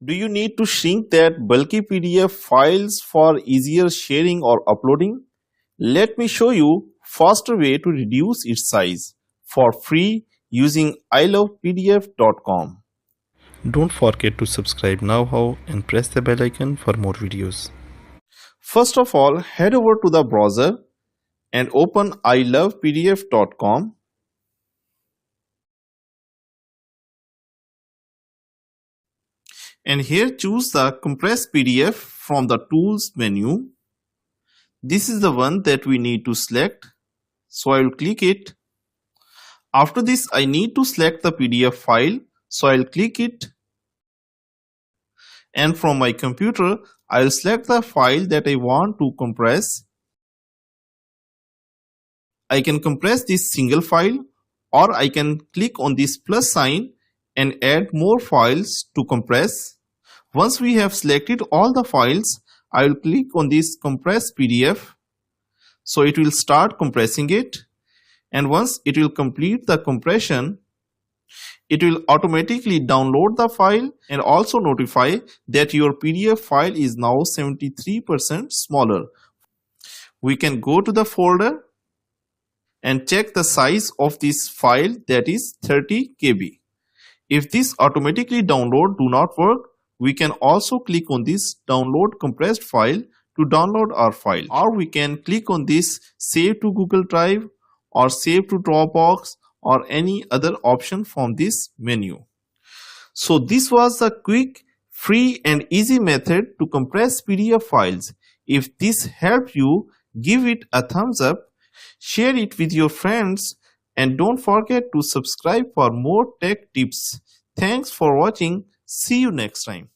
Do you need to shrink that bulky PDF files for easier sharing or uploading? Let me show you faster way to reduce its size for free using iLovePDF.com. Don't forget to subscribe now and press the bell icon for more videos. First of all, head over to the browser and open iLovePDF.com. And here choose the Compress PDF from the Tools menu. This is the one that we need to select. So I will click it. After this, I need to select the PDF file. So I will click it. And from my computer, I will select the file that I want to compress. I can compress this single file, or I can click on this plus sign and add more files to compress. Once we have selected all the files, I will click on this compress PDF. So it will start compressing it. And once it will complete the compression, it will automatically download the file and also notify that your PDF file is now 73% smaller. We can go to the folder and check the size of this file, that is 30 KB. If this automatically download do not work, we can also click on this download compressed file to download our file, or we can click on this save to Google Drive or save to Dropbox or any other option from this menu. So this was the quick, free and easy method to compress PDF files. If this helped you, give it a thumbs up, share it with your friends, and don't forget to subscribe for more tech tips. Thanks for watching. See you next time.